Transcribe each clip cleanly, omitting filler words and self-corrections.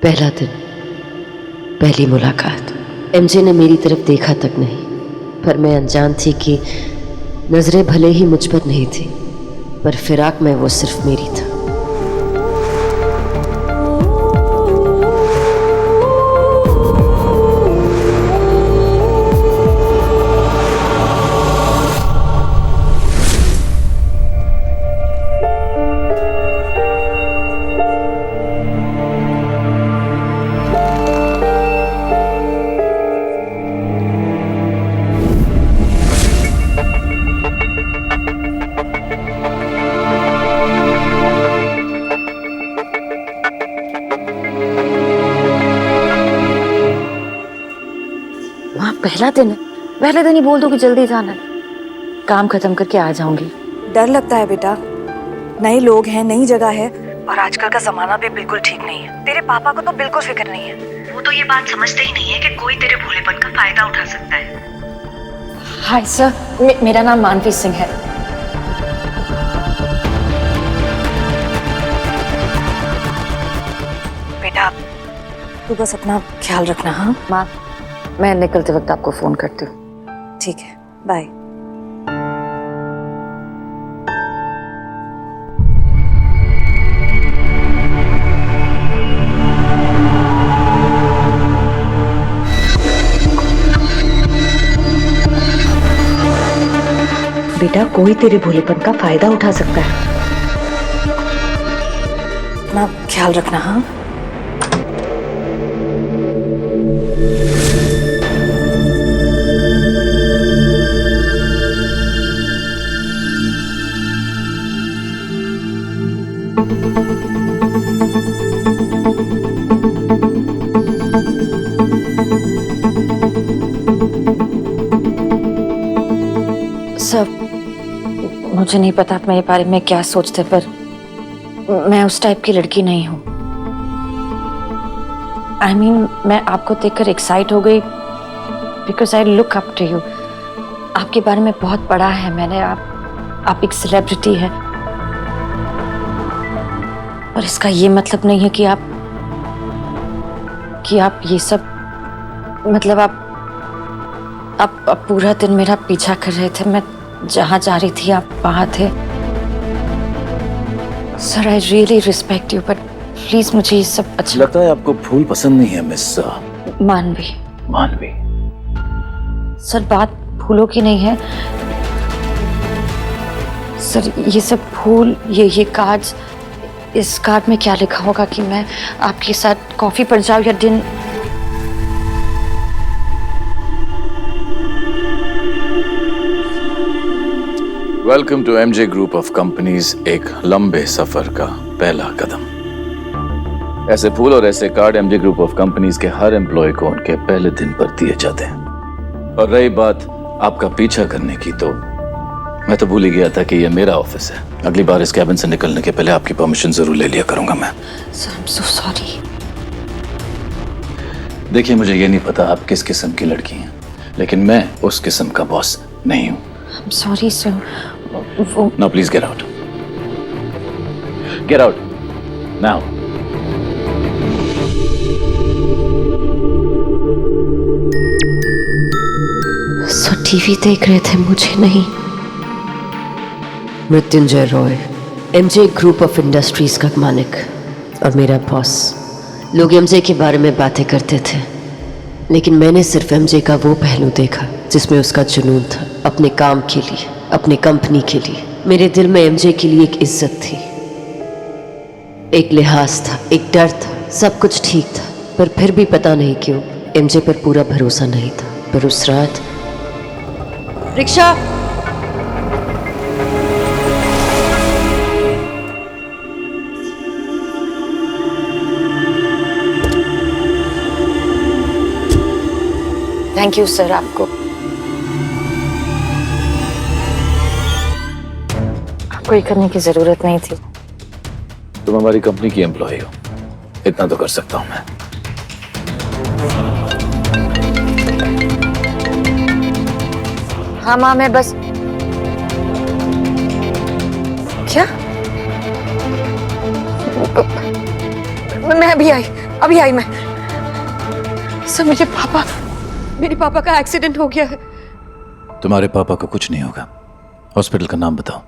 पहला दिन, पहली मुलाकात। एमजे ने मेरी तरफ देखा तक नहीं, पर मैं अनजान थी कि नजरें भले ही मुझ पर नहीं थी, पर फिराक में वो सिर्फ मेरी था। पहला दिन है, पहले दिन ही बोल दो कि जल्दी जाना है। काम खत्म करके आ जाऊंगी। डर लगता है बेटा, नए लोग हैं, नई जगह है, और आजकल का जमाना भी बिल्कुल ठीक नहीं है। तेरे पापा को तो बिल्कुल फिक्र नहीं है। वो तो ये बात समझते ही नहीं है कि कोई तेरे भोलेपन का फायदा उठा सकता है। हाय सर, मेरा नाम मानवी सिंह है। बेटा तू बस अपना ख्याल रखना। हाँ माँ, मैं निकलते वक्त आपको फोन करती हूँ। ठीक है, बाय। बेटा कोई तेरे भोलेपन का फायदा उठा सकता है। अपना ख्याल रखना। हाँ सब मुझे नहीं पता आप मेरे बारे में क्या सोचते, पर मैं उस टाइप की लड़की नहीं हूँ। I mean, मैं आपको देखकर एक्साइट हो गई because I look up to you. आपके बारे में बहुत पढ़ा है मैंने। आप एक सेलिब्रिटी है, और इसका ये मतलब नहीं है कि आप ये सब, मतलब आप पूरा दिन मेरा पीछा कर रहे थे। मैं जहाँ जा रही थी आप वहाँ थे। Sir I really respect you, but please मुझे ये सब अच्छा लगता है आपको फूल पसंद नहीं है मिस मानवी। मानवी। सर बात फूलों की नहीं है सर, ये सब फूल, ये कार्ड्स, इस कार्ड में क्या लिखा होगा कि मैं आपके साथ कॉफी पर जाऊं या दिन। Welcome to MJ group of companies, एक लंबे सफर का पहला कदम। ऐसे फूल और ऐसे card MJ group of companies के हर एम्प्लॉय को उनके पहले दिन पर दिए जाते हैं। और रही बात आपका पीछा करने की, तो मैं तो भूल ही गया था कि ये मेरा ऑफिस है। अगली बार इस कैबिन से निकलने के पहले आपकी परमिशन जरूर ले लिया करूंगा मैं। Sir I am so sorry. देखिए मुझे ये नहीं पता आप किस किस्म की लड़की हैं, लेकिन मैं उस किस्म का बॉस नहीं हूँ। I am sorry sir. Now please get out. Get out. Now. Sir TV देख रहे थे, मुझे नहीं। Mrityunjay Roy, MJ group of industries का मालिक और मेरा बॉस। लोग एमजे के बारे में बातें करते थे, लेकिन मैंने सिर्फ एमजे का वो पहलू देखा जिसमें उसका जुनून था, अपने काम के लिए, अपनी कंपनी के लिए। मेरे दिल में एमजे के लिए एक इज्जत थी, एक लिहाज था, एक डर था, सब कुछ ठीक था, पर फिर भी पता नहीं क्यों एमजे पर पूरा भरोसा नहीं था। पर उस रात रिक्शा, थैंक यू सर। आपको ये करने की जरूरत नहीं थी। तुम हमारी कंपनी की एम्प्लॉय हो, इतना तो कर सकता हूं मैं। हाँ माँ, मैं बस क्या? मैं अभी आई मैं। सर मेरे पापा का एक्सीडेंट हो गया है। तुम्हारे पापा को कुछ नहीं होगा। हॉस्पिटल का नाम बताओ।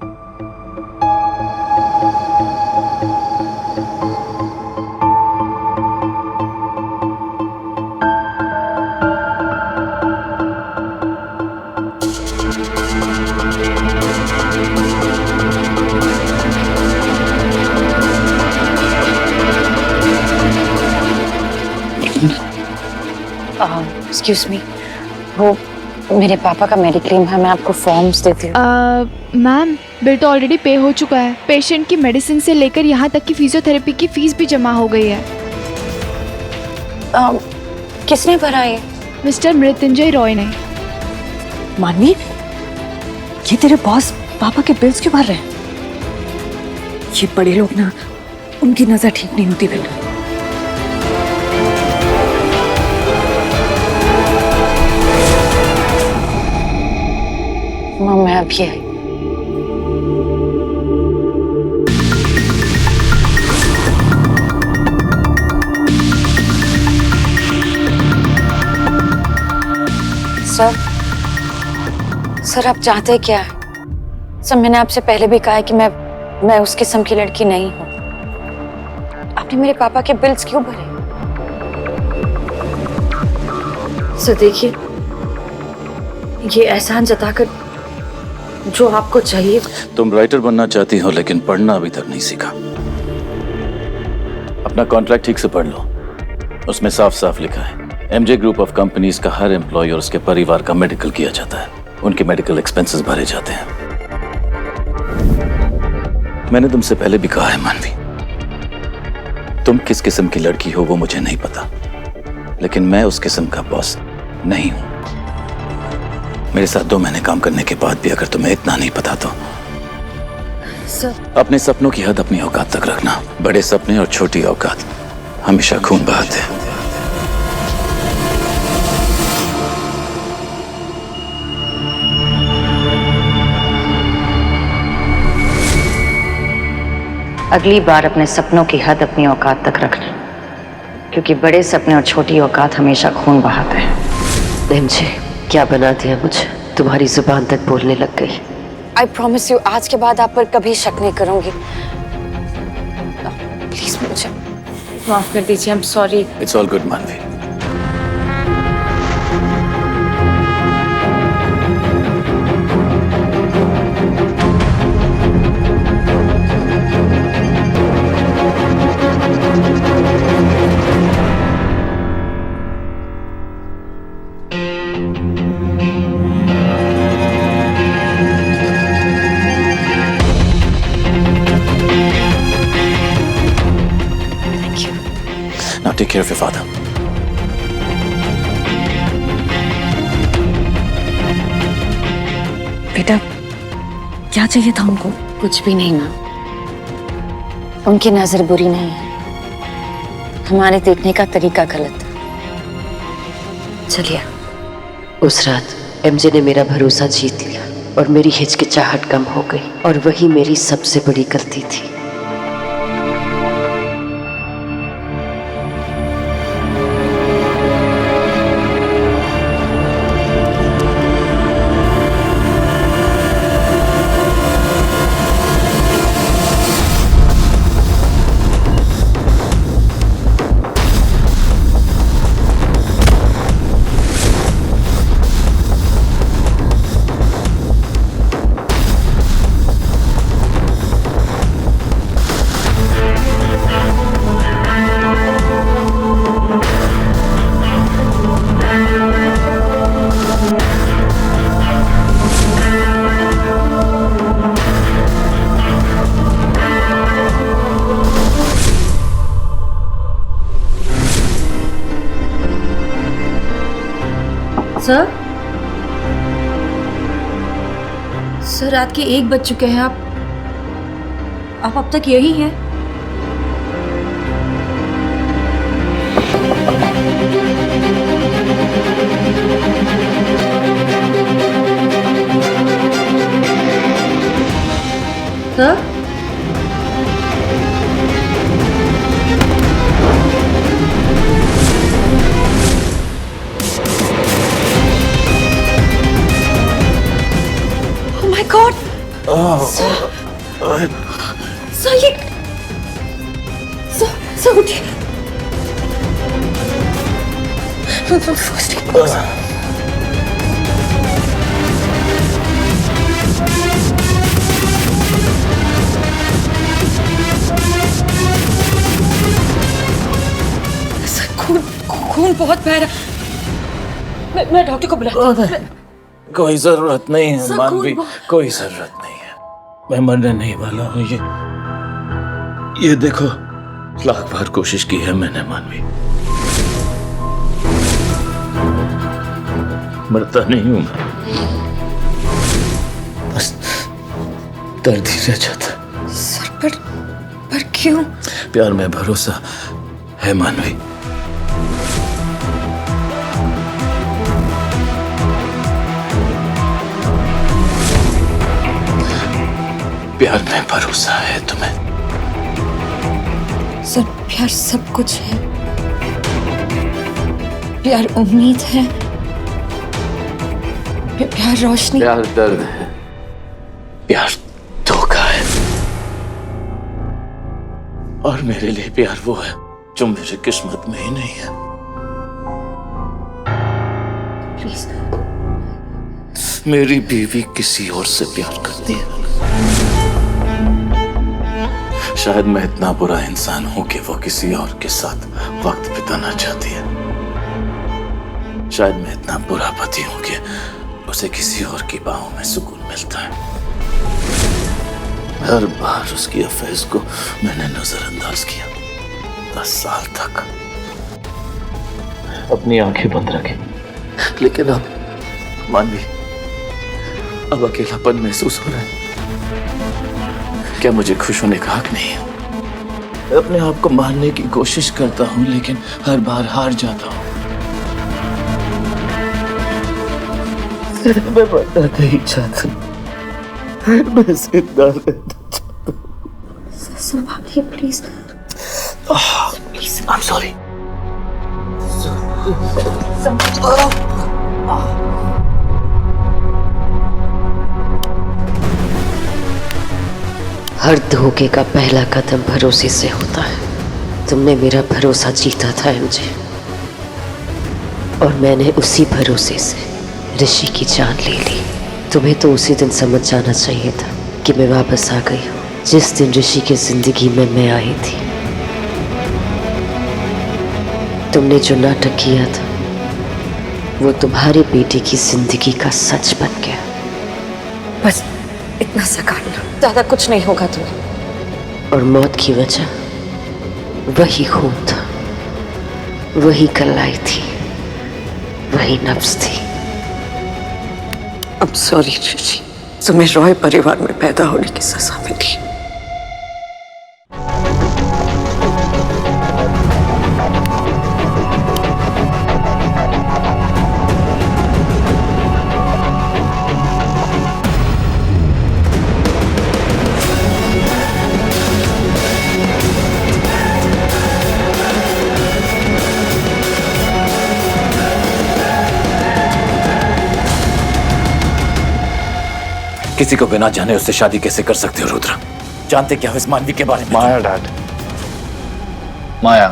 एक्सक्यूज मी, वो मेरे पापा का मेडिक्लेम है, मैं आपको फॉर्म्स देती हूँ। मैम, बिल तो ऑलरेडी पे हो चुका है। पेशेंट की मेडिसिन से लेकर यहाँ तक कि फिजियोथेरेपी की फीस भी जमा हो गई है। किसने भरा ये? मिस्टर मृत्युंजय रॉय ने। मानवी, ये तेरे बॉस पापा के बिल्स क्यों भर रहे हैं? ये बड़े लोग ना, उनकी नजर ठीक नहीं होती बेटा। मैं अभी आई। सर आप चाहते क्या है? सर मैंने आपसे पहले भी कहा है कि मैं उस किस्म की लड़की नहीं हूं। आपने मेरे पापा के बिल्स क्यों भरे? सर देखिए, ये एहसान जताकर जो आपको चाहिए। तुम राइटर बनना चाहती हो लेकिन पढ़ना अभी तक नहीं सीखा। अपना कॉन्ट्रैक्ट ठीक से पढ़ लो। उसमें साफ साफ लिखा है एमजे ग्रुप ऑफ कंपनीज का हर एम्प्लॉय और उसके परिवार का मेडिकल किया जाता है। उनके मेडिकल एक्सपेंसेस भरे जाते हैं। मैंने तुमसे पहले भी कहा है मानवी, तुम किस किस्म की लड़की हो वो मुझे नहीं पता, लेकिन मैं उस किस्म का बॉस नहीं हूं। मेरे साथ 2 महीने काम करने के बाद भी अगर तुम्हें इतना नहीं पता तो सर अपने सपनों की हद अपनी औकात तक रखना। बड़े सपने और छोटी औकात हमेशा खून बहाते हैं। अगली बार अपने सपनों की हद अपनी औकात तक रखना, क्योंकि बड़े सपने और छोटी औकात हमेशा खून बहाते हैं। एमजे, क्या बना दिया मुझे? तुम्हारी जुबान तक बोलने लग गई। आई प्रॉमिस यू, आज के बाद आप पर कभी शक नहीं करूंगी। प्लीज मुझे माफ कर दीजिए। I am sorry. It's all good मानवी। Now take care of your father. बेटा, क्या चाहिए था उनको? कुछ भी नहीं माँ, उनकी नजर बुरी नहीं है, हमारे देखने का तरीका गलत है। चलिए। उस रात एमजे ने मेरा भरोसा जीत लिया और मेरी हिचकिचाहट कम हो गई, और वही मेरी सबसे बड़ी गलती थी। सर रात के 1 बज चुके हैं। आप अब तक यही हैं? सर सर ये सर उठिए। First aid box. सर खून बहुत बह रहा। मैं डॉक्टर को बुलाती हूँ। कोई जरूरत नहीं है मानवी, कोई जरूरत नहीं है। मैं मरने नहीं वाला हूँ। ये देखो, लाख बार कोशिश की है मैंने मानवी, मरता नहीं हूं मैं, बस दर्द ही रह जाता। सर पर क्यों? प्यार में भरोसा है मानवी। प्यार में भरोसा है तुम्हें? सर प्यार सब कुछ है। प्यार उम्मीद है, प्यार रोशनी। प्यार दर्द है, प्यार धोखा है। और मेरे लिए प्यार वो है जो मेरी किस्मत में ही नहीं है। प्लीज। मेरी बीवी किसी और से प्यार करती है। शायद मैं इतना बुरा इंसान हूं कि वो किसी और के साथ वक्त बिताना चाहती है। शायद मैं इतना बुरा पति हूं कि उसे किसी और की बाहों में सुकून मिलता है। हर बार उसकी अफेयर्स को मैंने नजरअंदाज किया। 10 साल तक अपनी आंखें बंद रखी, लेकिन अब मानवी, अब अकेलापन महसूस हो रहा है। क्या मुझे खुश होने का हक नहीं है? मैं अपने आप को मारने की कोशिश करता हूं, लेकिन हर बार हार जाता हूं। मैं मरना नहीं चाहता, मैं जिंदा रहना चाहता हूं। संभालिए प्लीज। प्लीज। I'm sorry. हर धोखे का पहला कदम भरोसे से होता है। तुमने मेरा भरोसा जीता था एमजे, और मैंने उसी भरोसे से ऋषि की जान ले ली। तुम्हें तो उसी दिन समझ जाना चाहिए था कि मैं वापस आ गई हूँ, जिस दिन ऋषि की जिंदगी में मैं आई थी। तुमने जो नाटक किया था वो तुम्हारी बेटी की जिंदगी का सच बन गया। बस इतना सा काटना, ज्यादा कुछ नहीं होगा तुम्हें। और मौत की वजह वही खून था, वही कलाई थी, वही नफ्स थी। I'm sorry ऋषि, तुम्हें रॉय परिवार में पैदा होने की सजा मिली। किसी को बिना जाने उससे शादी कैसे कर सकते हो रुद्र? जानते क्या हो इस मानवी के बारे में? Maya dad, Maya.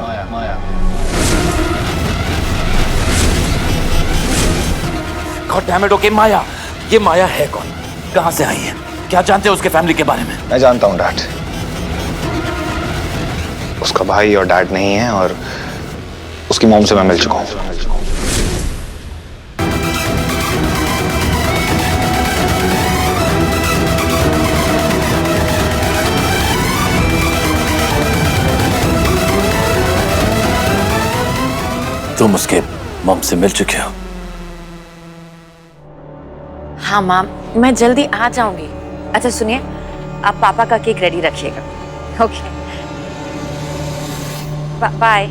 Goddamn it, okay Maya. ये माया है कौन? कहां से आई है? क्या जानते हो उसके फैमिली के बारे में? मैं जानता हूँ डैड। उसका भाई और डैड नहीं है, और उसकी मॉम से मैं मिल चुका हूँ। तुम उसके मॉम से मिल चुके हो? हाँ माम, मैं जल्दी आ जाऊंगी। अच्छा सुनिए, आप पापा का केक रेडी रखिएगा। Okay, bye.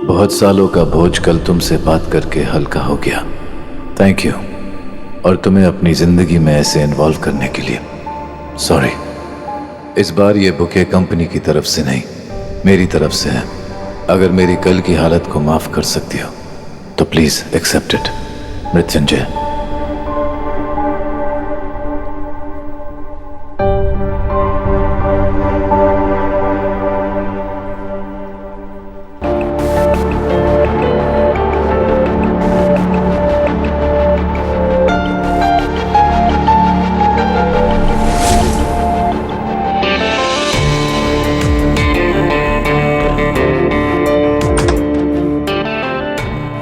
बहुत सालों का बोझ कल तुमसे बात करके हल्का हो गया। थैंक यू, और तुम्हें अपनी जिंदगी में ऐसे इन्वॉल्व करने के लिए सॉरी। इस बार ये बुके कंपनी की तरफ से नहीं, मेरी तरफ से है। अगर मेरी कल की हालत को माफ कर सकती हो तो please accept it. Mrityunjay.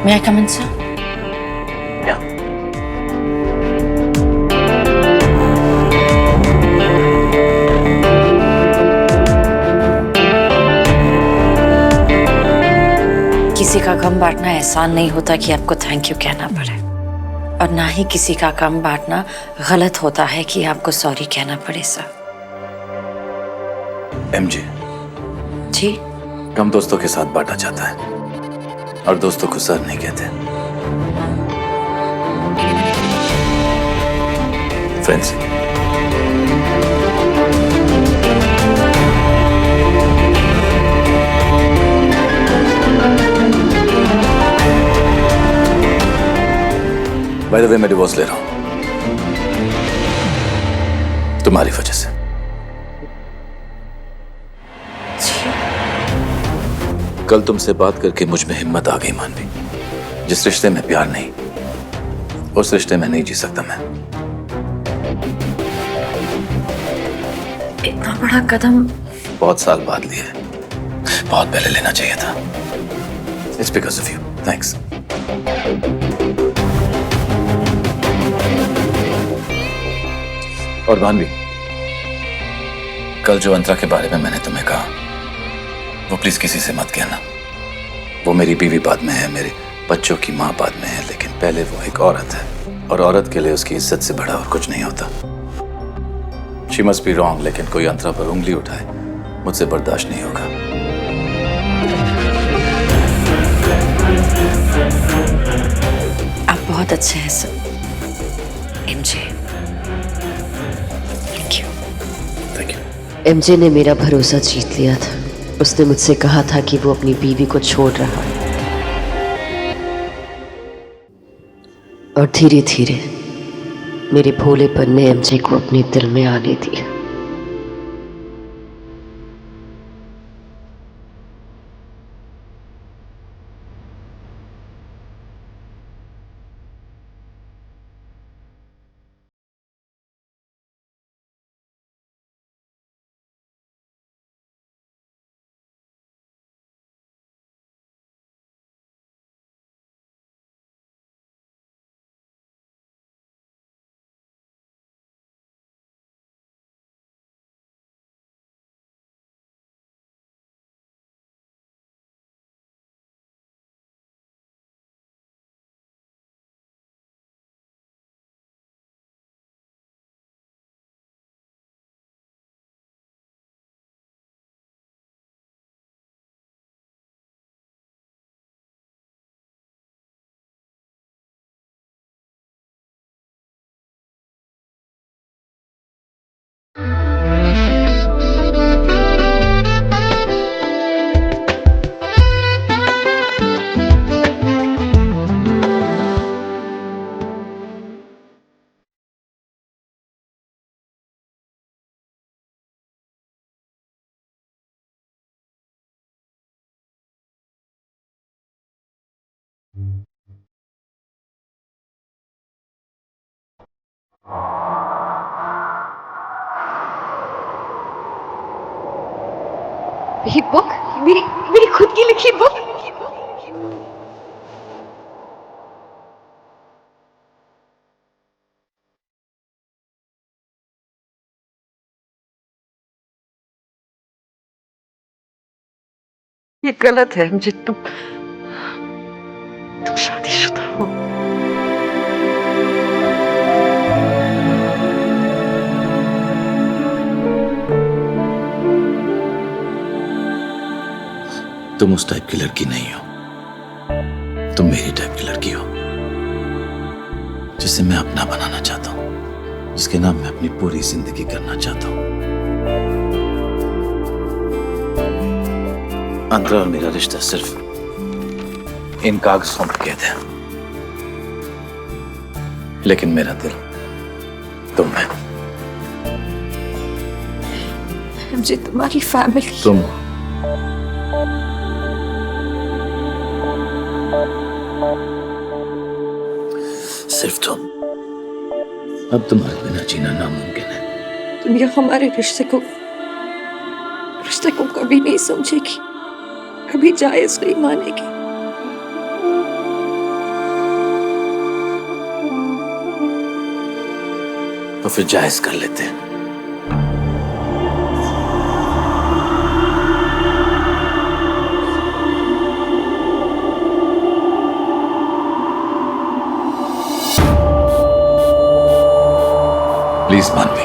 May I come in, sir? किसी का गम बांटना एहसान नहीं होता कि आपको थैंक यू कहना पड़े, और ना ही किसी का गम बांटना गलत होता है कि आपको सॉरी कहना पड़े सर। एमजे, जी? गम दोस्तों के साथ बांटा जाता है और दोस्तों को सर नहीं कहते, फ्रेंड्स। बाय द वे, मैं डिवोर्स ले रहा हूं तुम्हारी वजह से। कल तुमसे बात करके मुझ में हिम्मत आ गई मानवी। जिस रिश्ते में प्यार नहीं, उस रिश्ते में नहीं जी सकता मैं। इतना बड़ा कदम बहुत साल बाद लिया है, बहुत पहले लेना चाहिए था। It's because of you. Thanks. और भानवी, कल जो अंतरा के बारे में मैंने तुम्हें कहा, वो प्लीज किसी से मत कहना। वो मेरी बीवी बाद में है, मेरे बच्चों की माँ बाद में है, लेकिन पहले वो एक औरत है, और औरत के लिए उसकी इज्जत से बड़ा और कुछ नहीं होता। शी मस्ट बी रॉन्ग, लेकिन कोई अंतरा पर उंगली उठाए मुझसे बर्दाश्त नहीं होगा। आप बहुत अच्छे हैं sir. MJ, thank you. Thank you. MJ ने मेरा भरोसा जीत लिया था। उसने मुझसे कहा था कि वो अपनी बीवी को छोड़ रहा है, और धीरे धीरे मेरे भोलेपन ने एमजे को अपने दिल में आने दिया। ये बुक मेरी मेरी खुद की लिखी बुक। ये गलत है मुझे। तुम शादीशुदा हो। तुम उस टाइप की लड़की नहीं हो, तुम मेरी टाइप की लड़की हो, जिसे मैं अपना बनाना चाहता हूं, जिसके नाम मैं अपनी पूरी जिंदगी करना चाहता हूं। अंतरा और मेरा रिश्ता सिर्फ इन कागजों में कैद है। लेकिन मेरा दिल तुम है। मुझे तुम्हारी फैमिली, तुम सिर्फ तुम। अब तुम्हारे बिना जीना नामुमकिन है। तुम ये हमारे रिश्ते को कभी नहीं समझेगी, कभी जायज नहीं मानेगी। तो फिर जायज कर लेते हैं। प्लीज मानवी,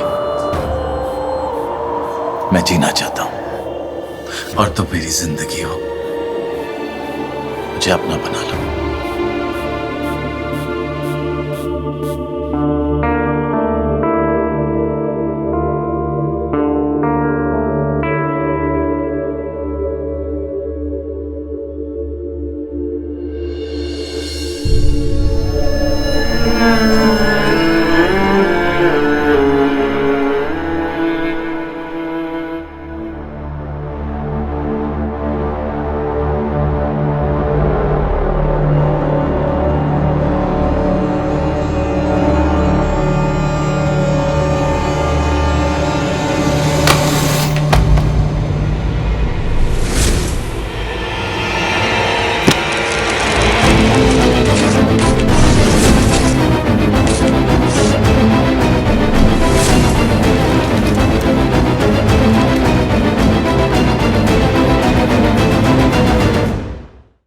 मैं जीना चाहता हूं और तुम मेरी जिंदगी हो। मुझे अपना बना लो।